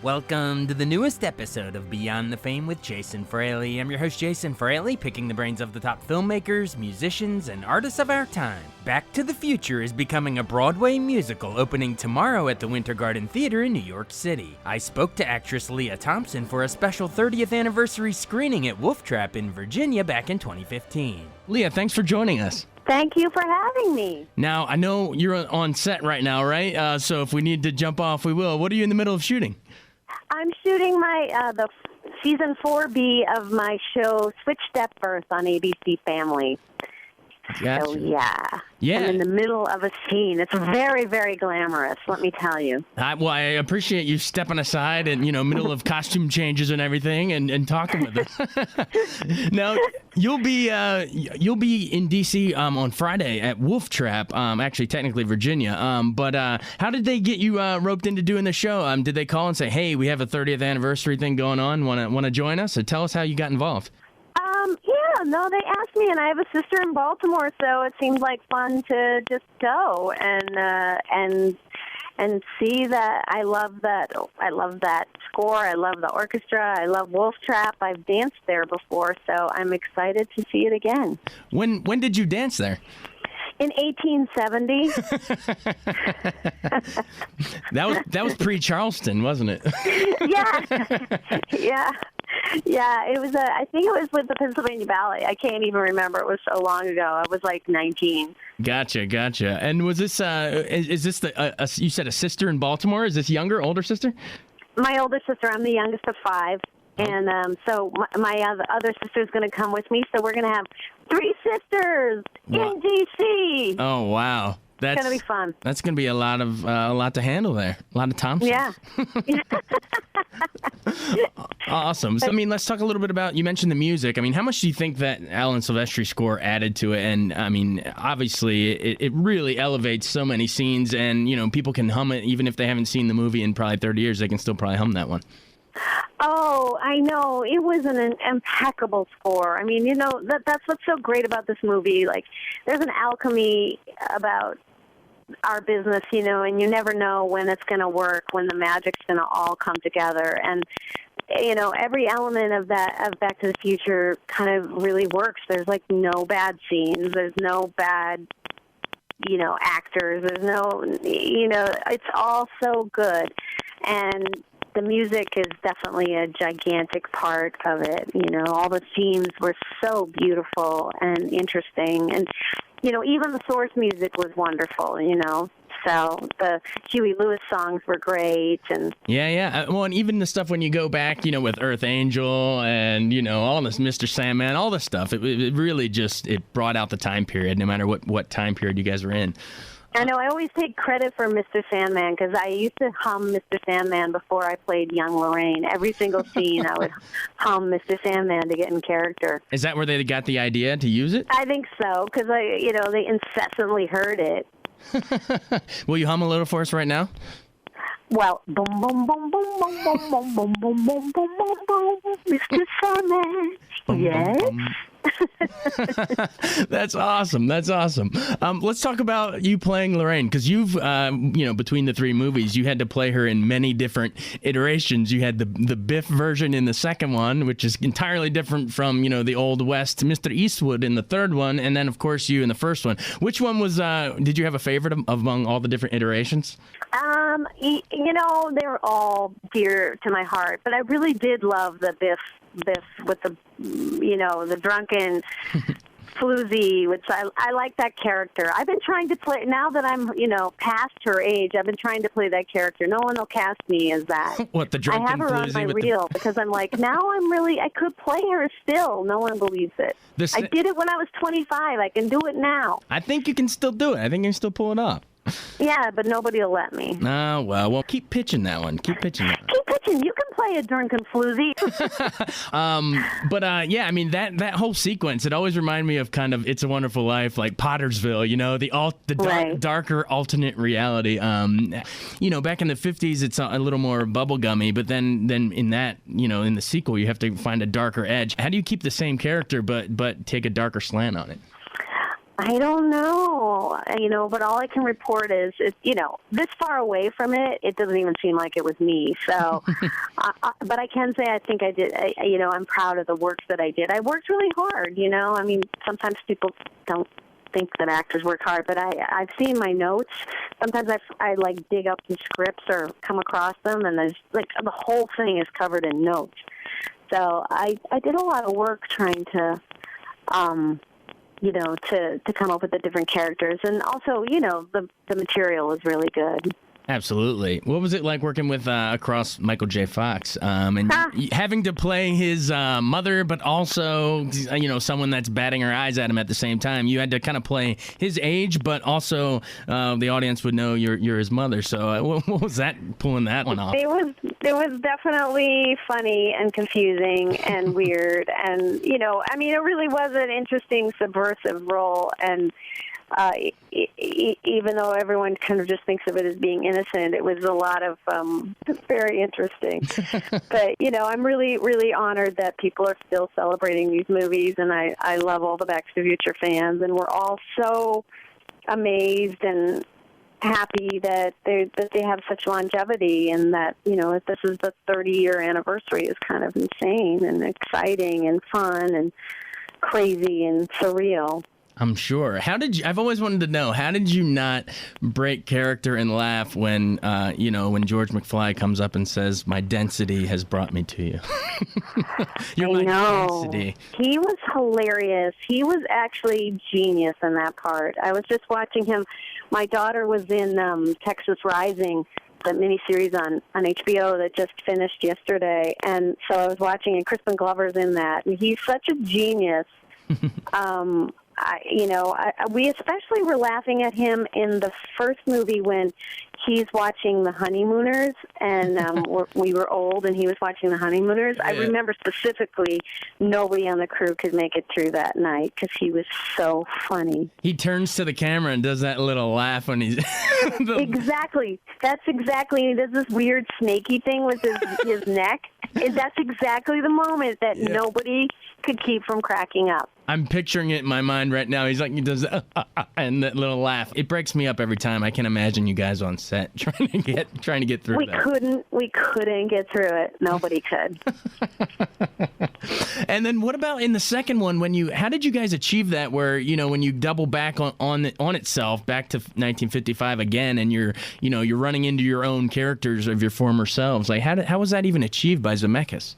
Welcome to the newest episode of Beyond the Fame with Jason Fraley. I'm your host, Jason Fraley, picking the brains of the top filmmakers, musicians, and artists of our time. Back to the Future is becoming a Broadway musical opening tomorrow at the Winter Garden Theater in New York City. I spoke to actress Lea Thompson for a special 30th anniversary screening at Wolf Trap in Virginia back in 2015. Lea, thanks for joining us. Thank you for having me. Now, I know you're on set right now, right? So if we need to jump off, we will. What are you in the middle of shooting? I'm shooting the season 4B of my show Switch Step Birth on ABC Family. Gotcha. So yeah, I'm in the middle of a scene. It's very, very glamorous, let me tell you. I appreciate you stepping aside and, middle of costume changes and everything and talking with us. Now, you'll be in D.C. On Friday at Wolf Trap, actually technically Virginia. But how did they get you roped into doing the show? Did they call and say, hey, we have a 30th anniversary thing going on, want to join us? So tell us how you got involved. No, they asked me, and I have a sister in Baltimore, so it seemed like fun to just go and see that. I love that score. I love the orchestra. I love Wolf Trap. I've danced there before, so I'm excited to see it again. When did you dance there? In 1870. that was pre-Charleston, wasn't it? Yeah, it was. I think it was with the Pennsylvania Ballet. I can't even remember. It was so long ago. I was like 19. Gotcha. And was this? Is this you said a sister in Baltimore? Is this younger, older sister? My older sister. I'm the youngest of 5, and so my other sister is going to come with me. So we're going to have 3 sisters in D.C. Oh wow. That's going to be fun. That's going to be a lot to handle there. A lot of Thompsons. Yeah. Awesome. So, let's talk a little bit about, you mentioned the music. How much do you think that Alan Silvestri's score added to it? And, obviously, it really elevates so many scenes, and, people can hum it, even if they haven't seen the movie in probably 30 years, they can still probably hum that one. Oh, I know. It was an impeccable score. That's what's so great about this movie. Like, there's an alchemy about our business, and you never know when it's going to work, when the magic's going to all come together. And, every element of Back to the Future kind of really works. There's, like, no bad scenes. There's no bad, actors. There's no, it's all so good. And the music is definitely a gigantic part of it. All the themes were so beautiful and interesting. And, even the source music was wonderful, So the Huey Lewis songs were great. And yeah. Well, and even the stuff when you go back, with Earth Angel and, all this Mr. Sandman, all this stuff, it really just, it brought out the time period, no matter what time period you guys were in. I know. I always take credit for Mr. Sandman because I used to hum Mr. Sandman before I played young Lorraine. Every single scene, I would hum Mr. Sandman to get in character. Is that where they got the idea to use it? I think so because they incessantly heard it. Will you hum a little for us right now? Well, boom, boom, boom, boom, boom, boom, boom, boom, boom, boom, boom, boom, boom, Mr. Sandman. Yes. That's awesome. Let's talk about you playing Lorraine, because you've, between the 3 movies, you had to play her in many different iterations. You had the Biff version in the second one, which is entirely different from, the Old West Mr. Eastwood in the third one, and then, of course, you in the first one. Which one was, did you have a favorite among all the different iterations? They're all dear to my heart, but I really did love the Biff with the, the drunken floozy, which I like that character. I've been trying to play, now that I'm, past her age, I've been trying to play that character. No one will cast me as that. What, the drunken floozy? I have her on my reel because I'm like, now I could play her still. No one believes it. I did it when I was 25. I can do it now. I think you can still do it. I think you can still pull it off. Yeah, but nobody will let me. Oh, well, keep pitching that one. Keep pitching. You can play a drunken floozy. That whole sequence, it always reminded me of kind of It's a Wonderful Life, like Pottersville, the darker alternate reality. Back in the 50s, it's a little more bubblegummy, but then in that, in the sequel, you have to find a darker edge. How do you keep the same character but take a darker slant on it? I don't know, but all I can report is, this far away from it, it doesn't even seem like it was me. So, but I can say I think I did, I'm proud of the work that I did. I worked really hard, I mean, sometimes people don't think that actors work hard, but I've seen my notes. Sometimes I like dig up the scripts or come across them, and there's like the whole thing is covered in notes. So I did a lot of work trying to, to come up with the different characters. And also, the material was really good. Absolutely. What was it like working with across Michael J. Fox and having to play his mother, but also, someone that's batting her eyes at him at the same time? You had to kind of play his age, but also the audience would know you're his mother. So what was that, pulling that one off? It was definitely funny and confusing and weird. And, it really was an interesting subversive role. And even though everyone kind of just thinks of it as being innocent, it was a lot of very interesting. But, I'm really, really honored that people are still celebrating these movies, and I love all the Back to the Future fans, and we're all so amazed and happy that they have such longevity, and that, if this is the 30-year anniversary is kind of insane and exciting and fun and crazy and surreal. I'm sure. I've always wanted to know, how did you not break character and laugh when George McFly comes up and says, "My density has brought me to you." I know. Density. He was hilarious. He was actually genius in that part. I was just watching him. My daughter was in Texas Rising, the miniseries on HBO that just finished yesterday. And so I was watching, and Crispin Glover's in that. And he's such a genius. We especially were laughing at him in the first movie when he's watching The Honeymooners, and we were old, and he was watching The Honeymooners. Yeah. I remember specifically nobody on the crew could make it through that night because he was so funny. He turns to the camera and does that little laugh when he's... Exactly. That's exactly. He does this weird snaky thing with his neck. And that's exactly the moment that nobody could keep from cracking up. I'm picturing it in my mind right now. He's like, he does and that little laugh. It breaks me up every time. I can imagine you guys on set trying to get through that. We couldn't get through it. Nobody could. And then what about in the second one, how did you guys achieve that where, when you double back on itself back to 1955 again, and you're running into your own characters of your former selves? Like how was that even achieved by Zemeckis?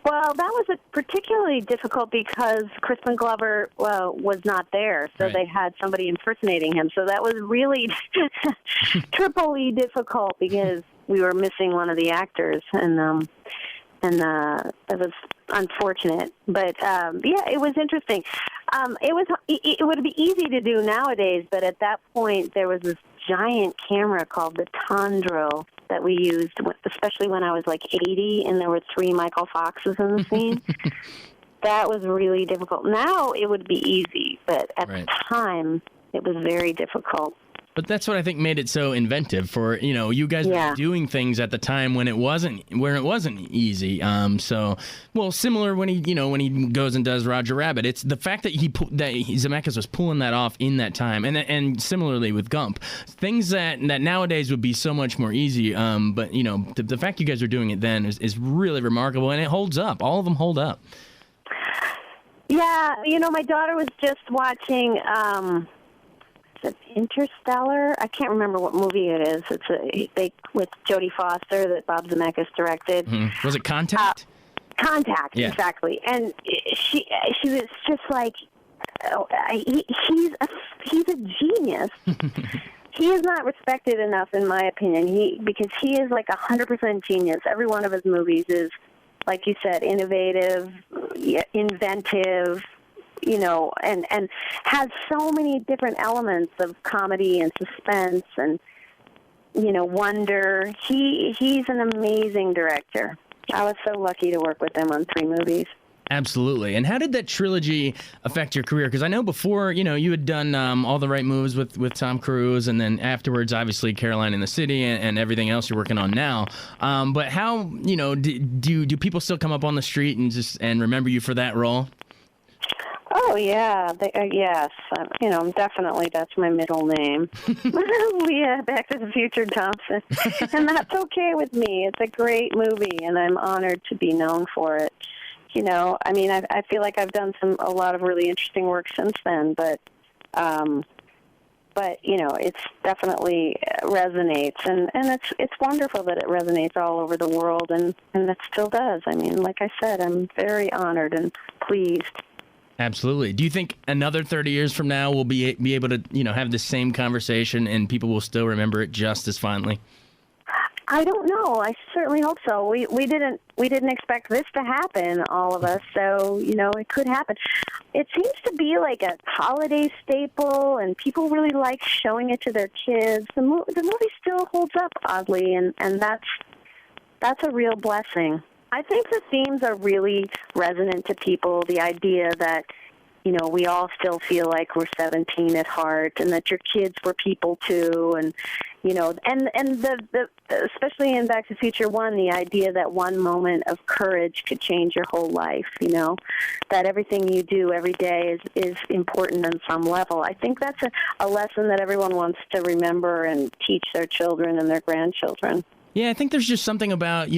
Well, that was particularly difficult because Crispin Glover was not there, so They had somebody impersonating him. So that was really triply difficult because we were missing one of the actors, and it was unfortunate. But it was interesting. It would be easy to do nowadays, but at that point there was this giant camera called the Tondro that we used, especially when I was like 80 and there were 3 Michael Foxes in the scene. That was really difficult. Now it would be easy, but at the time it was very difficult. But that's what I think made it so inventive for, you guys were doing things at the time when it wasn't easy. Similar when he goes and does Roger Rabbit. It's the fact that Zemeckis was pulling that off in that time, and similarly with Gump, things that nowadays would be so much more easy. But the fact you guys were doing it then is really remarkable, and it holds up. All of them hold up. Yeah, my daughter was just watching. Interstellar. I can't remember what movie it is. It's with Jodie Foster that Bob Zemeckis directed. Mm-hmm. Was it Contact? Contact, exactly. And she was just like, he's a genius. He is not respected enough, in my opinion. Because he is like 100% genius. Every one of his movies is, like you said, innovative, inventive. And has so many different elements of comedy and suspense and, wonder. He's an amazing director. I was so lucky to work with him on 3 movies. Absolutely. And how did that trilogy affect your career? Because I know before, you had done All the Right Moves with Tom Cruise, and then afterwards, obviously, Caroline in the City and everything else you're working on now. But how, do people still come up on the street and remember you for that role? Oh, yeah. Yes. Definitely that's my middle name. Lea, Back to the Future Thompson. And that's okay with me. It's a great movie, and I'm honored to be known for it. I feel like I've done a lot of really interesting work since then, but it's definitely resonates, and it's wonderful that it resonates all over the world, and it still does. I mean, like I said, I'm very honored and pleased. Absolutely. Do you think another 30 years from now we'll be able to, have the same conversation and people will still remember it just as fondly? I don't know. I certainly hope so. We didn't expect this to happen, all of us. So it could happen. It seems to be like a holiday staple, and people really like showing it to their kids. The movie still holds up oddly, and that's a real blessing. I think the themes are really resonant to people. The idea that we all still feel like we're 17 at heart, and that your kids were people too, and the especially in Back to the Future 1, the idea that one moment of courage could change your whole life. That everything you do every day is important on some level. I think that's a lesson that everyone wants to remember and teach their children and their grandchildren. Yeah, I think there's just something about,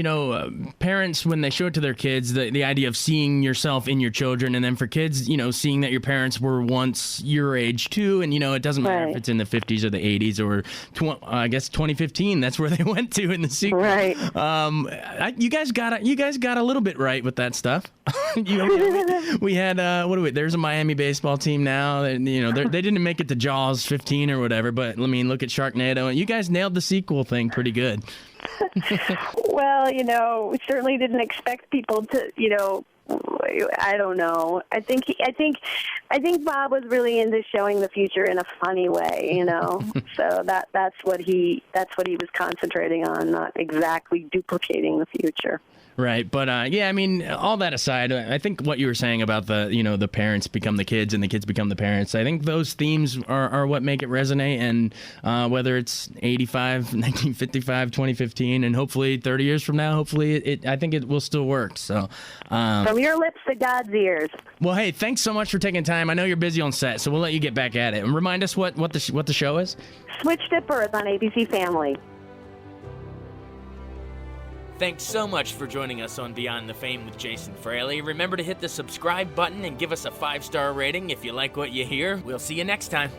parents, when they show it to their kids, the idea of seeing yourself in your children, and then for kids, seeing that your parents were once your age too, and, it doesn't matter if it's in the 50s or the 80s or, I guess, 2015, that's where they went to in the sequel. Right. You guys got a little bit right with that stuff. We had, there's a Miami baseball team now, that, they didn't make it to Jaws 15 or whatever, but, look at Sharknado, and you guys nailed the sequel thing pretty good. Well, we certainly didn't expect people to, I don't know. I think Bob was really into showing the future in a funny way, So that's what he was concentrating on, not exactly duplicating the future. Right, but all that aside, I think what you were saying about the parents become the kids and the kids become the parents, I think those themes are what make it resonate, and whether it's 85, 1955, 2015, and hopefully 30 years from now, I think it will still work. So, from your lips to God's ears. Well, hey, thanks so much for taking time. I know you're busy on set, so we'll let you get back at it. And remind us what the show is. Switched at Birth on ABC Family. Thanks so much for joining us on Beyond the Fame with Jason Fraley. Remember to hit the subscribe button and give us a 5-star rating if you like what you hear. We'll see you next time.